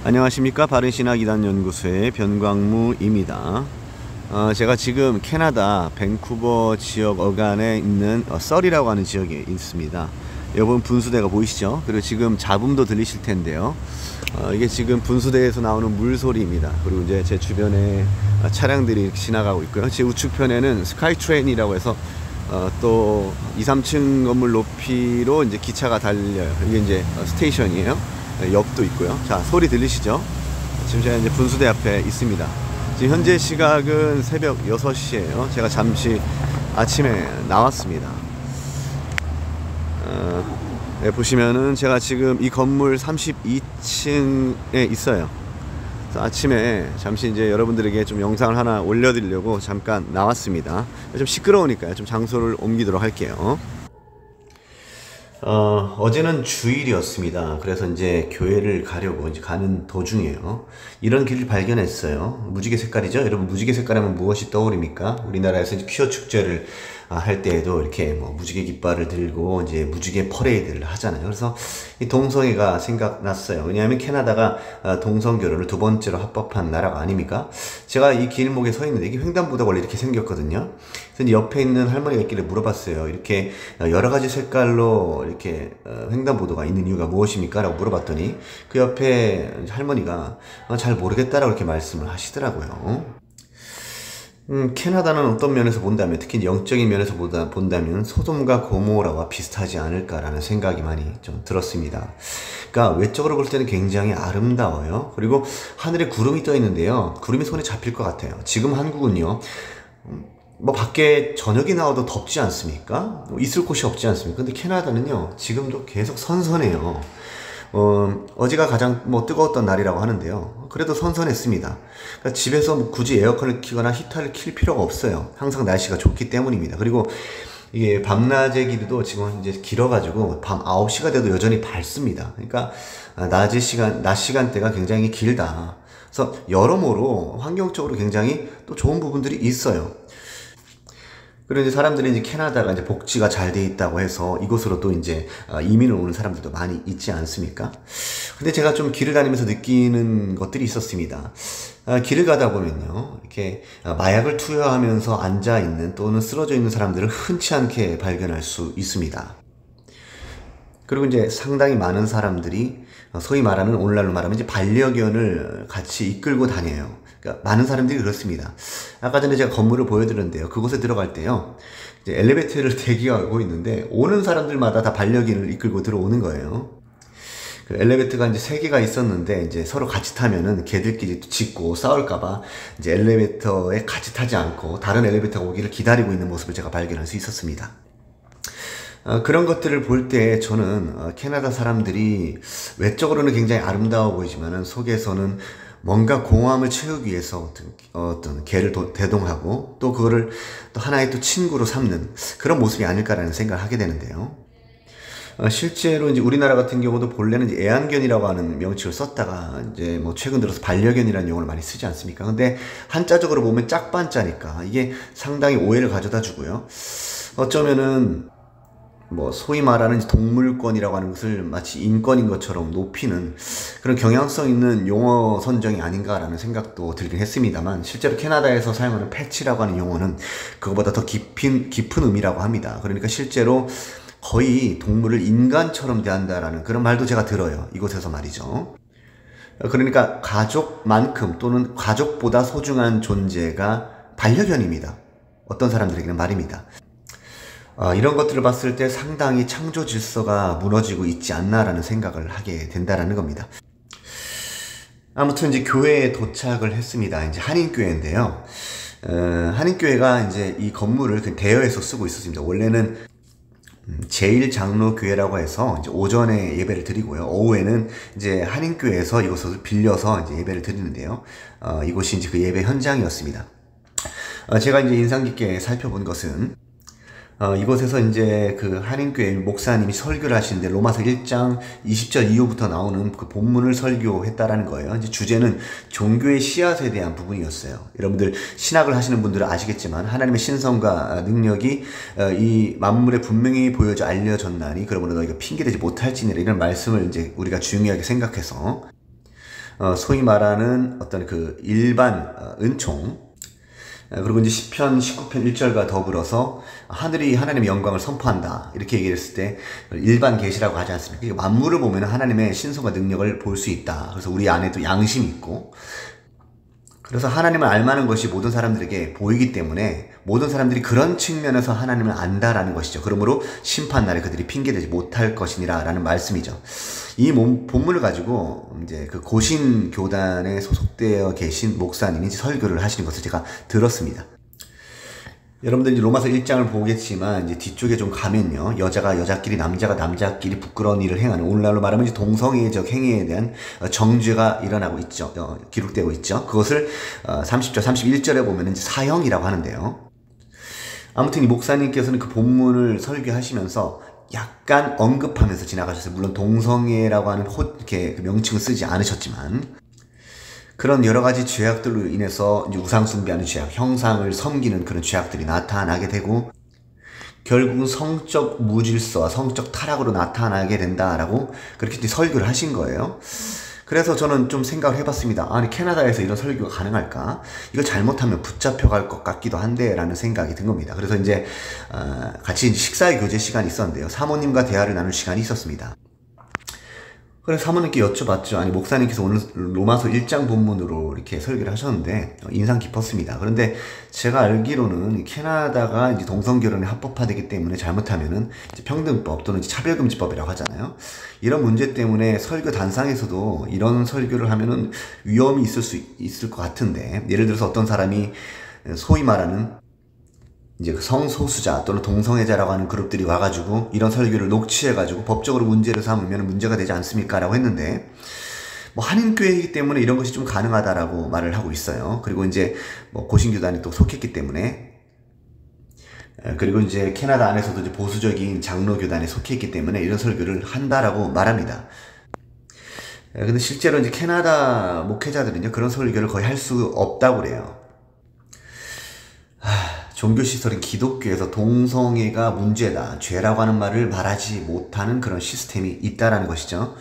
안녕하십니까. 바른신학 이단연구소의 변광무입니다. 제가 지금 캐나다 밴쿠버 지역 어간에 있는 서리라고 하는 지역에 있습니다. 여러분 분수대가 보이시죠? 그리고 지금 잡음도 들리실 텐데요. 이게 지금 분수대에서 나오는 물소리입니다. 그리고 이제 제 주변에 차량들이 지나가고 있고요. 제 우측편에는 스카이트레인이라고 해서 또 2, 3층 건물 높이로 이제 기차가 달려요. 이게 이제 스테이션이에요. 역도 있고요. 자, 소리 들리시죠? 지금 제가 이제 분수대 앞에 있습니다. 지금 현재 시각은 새벽 6시예요. 제가 잠시 아침에 나왔습니다. 네, 보시면은 제가 지금 이 건물 32층에 있어요. 그래서 아침에 잠시 이제 여러분들에게 좀 영상을 하나 올려드리려고 잠깐 나왔습니다. 좀 시끄러우니까요. 좀 장소를 옮기도록 할게요. 어제는 주일이었습니다. 그래서 이제 교회를 가려고 이제 가는 도중이에요. 이런 길을 발견했어요. 무지개 색깔이죠? 여러분, 무지개 색깔 하면 무엇이 떠오릅니까? 우리나라에서 이제 퀴어 축제를 할 때에도 이렇게 뭐 무지개 깃발을 들고 이제 무지개 퍼레이드를 하잖아요. 그래서 이 동성애가 생각났어요. 왜냐하면 캐나다가 동성 결혼을 두 번째로 합법한 나라가 아닙니까? 제가 이 길목에 서 있는데 이게 횡단보도가 원래 이렇게 생겼거든요. 그래서 옆에 있는 할머니가 있길래 물어봤어요. 이렇게 여러 가지 색깔로 이렇게 횡단보도가 있는 이유가 무엇입니까? 라고 물어봤더니 그 옆에 할머니가 잘 모르겠다라고 이렇게 말씀을 하시더라고요. 캐나다는 어떤 면에서 본다면, 특히 영적인 면에서 본다면 소돔과 고모라와 비슷하지 않을까라는 생각이 많이 좀 들었습니다. 그러니까 외적으로 볼 때는 굉장히 아름다워요. 그리고 하늘에 구름이 떠 있는데요. 구름이 손에 잡힐 것 같아요. 지금 한국은요, 뭐 밖에 저녁이 나와도 덥지 않습니까? 있을 곳이 없지 않습니까? 근데 캐나다는요, 지금도 계속 선선해요. 어제가 가장 뜨거웠던 날이라고 하는데요. 그래도 선선했습니다. 그러니까 집에서 굳이 에어컨을 켜거나 히터를 킬 필요가 없어요. 항상 날씨가 좋기 때문입니다. 그리고 이게 밤낮의 길이도 지금 이제 길어가지고 밤 9시가 돼도 여전히 밝습니다. 그러니까 낮 시간대가 굉장히 길다. 그래서 여러모로 환경적으로 굉장히 또 좋은 부분들이 있어요. 그리고 이제 사람들이 이제 캐나다가 이제 복지가 잘 돼 있다고 해서 이곳으로 또 이제 이민을 오는 사람들도 많이 있지 않습니까? 근데 제가 좀 길을 다니면서 느끼는 것들이 있었습니다. 길을 가다 보면요, 이렇게 마약을 투여하면서 앉아 있는 또는 쓰러져 있는 사람들을 흔치 않게 발견할 수 있습니다. 그리고 이제 상당히 많은 사람들이 소위 말하는, 오늘날로 말하면 이제 반려견을 같이 이끌고 다녀요. 그러니까 많은 사람들이 그렇습니다. 아까 전에 제가 건물을 보여드렸는데요. 그곳에 들어갈 때요, 이제 엘리베이터를 대기하고 있는데 오는 사람들마다 다 반려견을 이끌고 들어오는 거예요. 그 엘리베이터가 이제 3개가 있었는데 이제 서로 같이 타면은 개들끼리 짖고 싸울까봐 이제 엘리베이터에 같이 타지 않고 다른 엘리베이터가 오기를 기다리고 있는 모습을 제가 발견할 수 있었습니다. 그런 것들을 볼 때 저는 캐나다 사람들이 외적으로는 굉장히 아름다워 보이지만은 속에서는 뭔가 공허함을 채우기 위해서 어떤 개를 대동하고 또 그거를 또 하나의 또 친구로 삼는 그런 모습이 아닐까라는 생각을 하게 되는데요. 실제로 이제 우리나라 같은 경우도 본래는 이제 애완견이라고 하는 명칭을 썼다가 이제 뭐 최근 들어서 반려견이라는 용어를 많이 쓰지 않습니까? 근데 한자적으로 보면 짝반자니까 이게 상당히 오해를 가져다 주고요. 어쩌면은 뭐 소위 말하는 동물권이라고 하는 것을 마치 인권인 것처럼 높이는 그런 경향성 있는 용어 선정이 아닌가라는 생각도 들긴 했습니다만, 실제로 캐나다에서 사용하는 패치라고 하는 용어는 그거보다 더 깊은 의미라고 합니다. 그러니까 실제로 거의 동물을 인간처럼 대한다라는 그런 말도 제가 들어요. 이곳에서 말이죠. 그러니까 가족만큼 또는 가족보다 소중한 존재가 반려견입니다. 어떤 사람들에게는 말입니다. 이런 것들을 봤을 때 상당히 창조 질서가 무너지고 있지 않나라는 생각을 하게 된다라는 겁니다. 아무튼 이제 교회에 도착을 했습니다. 이제 한인교회인데요. 한인교회가 이제 이 건물을 그 대여해서 쓰고 있었습니다. 원래는 제1장로교회라고 해서 이제 오전에 예배를 드리고요. 오후에는 이제 한인교회에서 이곳을 빌려서 이제 예배를 드리는데요. 이곳이 이제 그 예배 현장이었습니다. 제가 이제 인상 깊게 살펴본 것은 이곳에서 이제 그 한인교회 목사님이 설교를 하시는데 로마서 1장 20절 이후부터 나오는 그 본문을 설교했다라는 거예요. 이제 주제는 종교의 씨앗에 대한 부분이었어요. 여러분들 신학을 하시는 분들은 아시겠지만 하나님의 신성과 능력이 이 만물에 분명히 보여져 알려졌나니 그러므로 너희가 핑계대지 못할지니라, 이런 말씀을 이제 우리가 중요하게 생각해서 소위 말하는 어떤 그 일반 은총, 그리고 이제 시편 19편 1절과 더불어서 하늘이 하나님의 영광을 선포한다 이렇게 얘기했을 때 일반 계시라고 하지 않습니까? 그러니까 만물을 보면 하나님의 신성과 능력을 볼 수 있다. 그래서 우리 안에도 양심이 있고, 그래서 하나님을 알만한 것이 모든 사람들에게 보이기 때문에 모든 사람들이 그런 측면에서 하나님을 안다라는 것이죠. 그러므로 심판날에 그들이 핑계대지 못할 것이니라 라는 말씀이죠. 이 본문을 가지고 이제 그 고신 교단에 소속되어 계신 목사님이 설교를 하시는 것을 제가 들었습니다. 여러분들 이제 로마서 1장을 보겠지만 이제 뒤쪽에 좀 가면요, 여자가 여자끼리 남자가 남자끼리 부끄러운 일을 행하는, 오늘날로 말하면 이제 동성애적 행위에 대한 정죄가 일어나고 있죠. 기록되고 있죠. 그것을 30절 31절에 보면 이제 사형이라고 하는데요. 아무튼 이 목사님께서는 그 본문을 설교하시면서 약간 언급하면서 지나가셨어요. 물론 동성애라고 하는 이렇게 그 명칭을 쓰지 않으셨지만, 그런 여러 가지 죄악들로 인해서 이제 우상숭배하는 죄악, 형상을 섬기는 그런 죄악들이 나타나게 되고, 결국은 성적 무질서와 성적 타락으로 나타나게 된다라고 그렇게 이제 설교를 하신 거예요. 그래서 저는 좀 생각을 해봤습니다. 아니, 캐나다에서 이런 설교가 가능할까? 이걸 잘못하면 붙잡혀갈 것 같기도 한데 라는 생각이 든 겁니다. 그래서 이제 같이 이제 식사의 교제 시간이 있었는데요, 사모님과 대화를 나눌 시간이 있었습니다. 그래서 사모님께 여쭤봤죠. 아니, 목사님께서 오늘 로마서 1장 본문으로 이렇게 설교를 하셨는데 인상 깊었습니다. 그런데 제가 알기로는 캐나다가 이제 동성결혼이 합법화되기 때문에 잘못하면은 이제 평등법 또는 이제 차별금지법이라고 하잖아요. 이런 문제 때문에 설교 단상에서도 이런 설교를 하면은 위험이 있을 것 같은데, 예를 들어서 어떤 사람이 소위 말하는 이제 성소수자 또는 동성애자라고 하는 그룹들이 와가지고 이런 설교를 녹취해가지고 법적으로 문제를 삼으면 문제가 되지 않습니까? 라고 했는데, 뭐 한인교회이기 때문에 이런 것이 좀 가능하다라고 말을 하고 있어요. 그리고 이제 뭐 고신교단이 또 속했기 때문에, 그리고 이제 캐나다 안에서도 이제 보수적인 장로교단에 속했기 때문에 이런 설교를 한다라고 말합니다. 근데 실제로 이제 캐나다 목회자들은요, 그런 설교를 거의 할 수 없다고 그래요. 종교시설인 기독교에서 동성애가 문제다, 죄라고 하는 말을 말하지 못하는 그런 시스템이 있다라는 것이죠.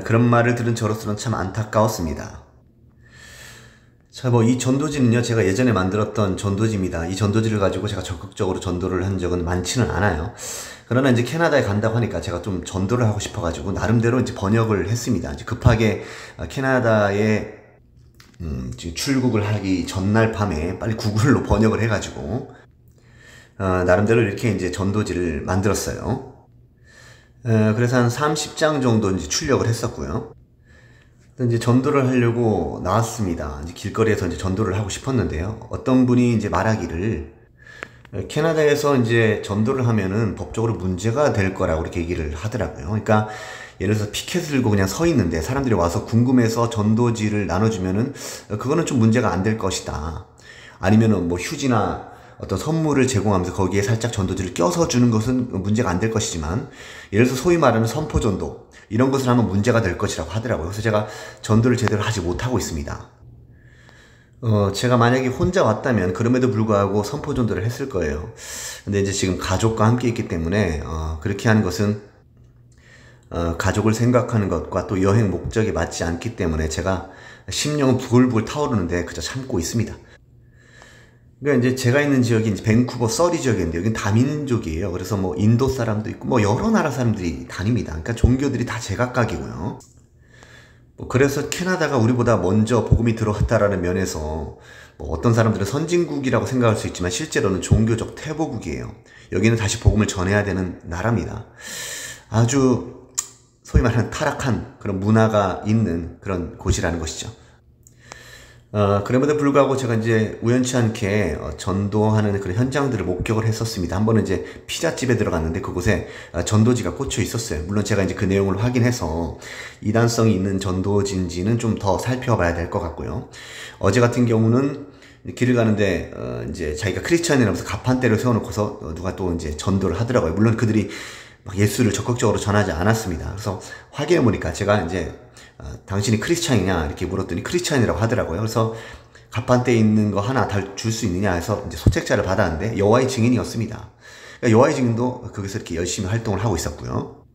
그런 말을 들은 저로서는 참 안타까웠습니다. 자, 뭐 이 전도지는요, 제가 예전에 만들었던 전도지입니다. 이 전도지를 가지고 제가 적극적으로 전도를 한 적은 많지는 않아요. 그러나 이제 캐나다에 간다고 하니까 제가 좀 전도를 하고 싶어가지고 나름대로 이제 번역을 했습니다. 이제 급하게 캐나다에 출국을 하기 전날 밤에 빨리 구글로 번역을 해가지고 나름대로 이렇게 이제 전도지를 만들었어요. 그래서 한 30장 정도 이제 출력을 했었고요. 이제 전도를 하려고 나왔습니다. 이제 길거리에서 이제 전도를 하고 싶었는데요, 어떤 분이 이제 말하기를 캐나다에서 이제 전도를 하면은 법적으로 문제가 될 거라고 이렇게 얘기를 하더라고요. 그러니까 예를 들어서 피켓을 들고 그냥 서 있는데 사람들이 와서 궁금해서 전도지를 나눠주면은 그거는 좀 문제가 안 될 것이다. 아니면은 뭐 휴지나 어떤 선물을 제공하면서 거기에 살짝 전도지를 껴서 주는 것은 문제가 안 될 것이지만, 예를 들어서 소위 말하는 선포전도, 이런 것을 하면 문제가 될 것이라고 하더라고요. 그래서 제가 전도를 제대로 하지 못하고 있습니다. 제가 만약에 혼자 왔다면 그럼에도 불구하고 선포전도를 했을 거예요. 근데 이제 지금 가족과 함께 있기 때문에 그렇게 하는 것은 가족을 생각하는 것과 또 여행 목적에 맞지 않기 때문에 제가 심령은 부글부글 타오르는데 그저 참고 있습니다. 그러니까 이제 제가 있는 지역이 이제 밴쿠버 서리 지역인데 여긴 다민족이에요. 그래서 뭐 인도 사람도 있고 뭐 여러 나라 사람들이 다닙니다. 그러니까 종교들이 다 제각각이고요. 뭐 그래서 캐나다가 우리보다 먼저 복음이 들어왔다라는 면에서 뭐 어떤 사람들은 선진국이라고 생각할 수 있지만 실제로는 종교적 퇴보국이에요. 여기는 다시 복음을 전해야 되는 나라입니다. 아주 소위 말하는 타락한 그런 문화가 있는 그런 곳이라는 것이죠. 그럼에도 불구하고 제가 이제 우연치 않게 전도하는 그런 현장들을 목격을 했었습니다. 한 번은 이제 피자집에 들어갔는데 그곳에 전도지가 꽂혀 있었어요. 물론 제가 이제 그 내용을 확인해서 이단성이 있는 전도지인지는 좀 더 살펴봐야 될 것 같고요. 어제 같은 경우는 길을 가는데 이제 자기가 크리스천이라면서 가판대를 세워놓고서 누가 또 이제 전도를 하더라고요. 물론 그들이 막 예수를 적극적으로 전하지 않았습니다. 그래서 확인해보니까 제가 이제 당신이 크리스찬이냐 이렇게 물었더니 크리스찬이라고 하더라고요. 그래서 가판대에 있는 거 하나 줄 수 있느냐 해서 이제 소책자를 받았는데 여호와의 증인이었습니다. 그러니까 여호와의 증인도 거기서 이렇게 열심히 활동을 하고 있었고요.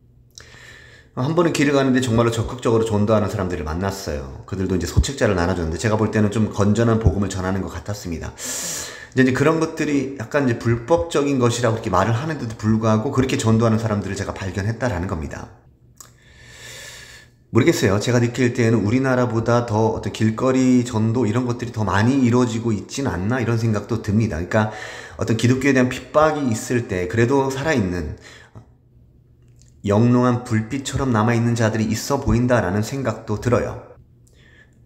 한 번은 길을 가는데 정말로 적극적으로 전도하는 사람들을 만났어요. 그들도 이제 소책자를 나눠줬는데 제가 볼 때는 좀 건전한 복음을 전하는 것 같았습니다. 이제 그런 것들이 약간 이제 불법적인 것이라고 이렇게 말을 하는데도 불구하고 그렇게 전도하는 사람들을 제가 발견했다라는 겁니다. 모르겠어요. 제가 느낄 때에는 우리나라보다 더 어떤 길거리 전도 이런 것들이 더 많이 이루어지고 있진 않나 이런 생각도 듭니다. 그러니까 어떤 기독교에 대한 핍박이 있을 때 그래도 살아있는 영롱한 불빛처럼 남아있는 자들이 있어 보인다라는 생각도 들어요.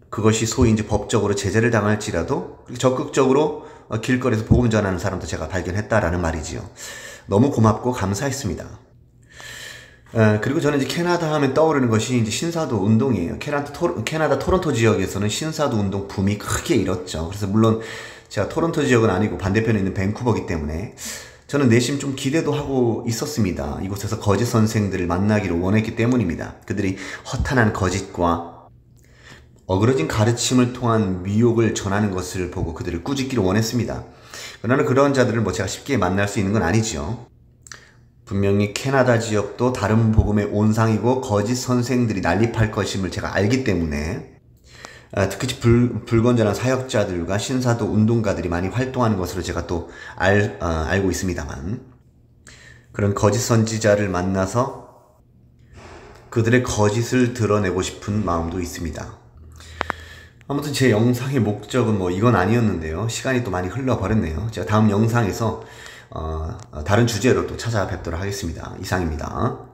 그것이 소위 이제 법적으로 제재를 당할지라도 적극적으로 길거리에서 복음 전하는 사람도 제가 발견했다라는 말이지요. 너무 고맙고 감사했습니다. 그리고 저는 이제 캐나다 하면 떠오르는 것이 이제 신사도 운동이에요. 캐나다 토론토 지역에서는 신사도 운동 붐이 크게 일었죠. 그래서 물론 제가 토론토 지역은 아니고 반대편에 있는 밴쿠버이기 때문에 저는 내심 좀 기대도 하고 있었습니다. 이곳에서 거짓 선생들을 만나기를 원했기 때문입니다. 그들이 허탄한 거짓과 어그러진 가르침을 통한 미혹을 전하는 것을 보고 그들을 꾸짖기를 원했습니다. 그러나 그런 자들을 제가 쉽게 만날 수 있는 건 아니죠. 분명히 캐나다 지역도 다른 복음의 온상이고 거짓 선생들이 난립할 것임을 제가 알기 때문에 특히 불건전한 사역자들과 신사도 운동가들이 많이 활동하는 것으로 제가 또 알고 있습니다만 그런 거짓 선지자를 만나서 그들의 거짓을 드러내고 싶은 마음도 있습니다. 아무튼 제 영상의 목적은 이건 아니었는데요. 시간이 또 많이 흘러버렸네요. 제가 다음 영상에서 다른 주제로 또 찾아뵙도록 하겠습니다. 이상입니다.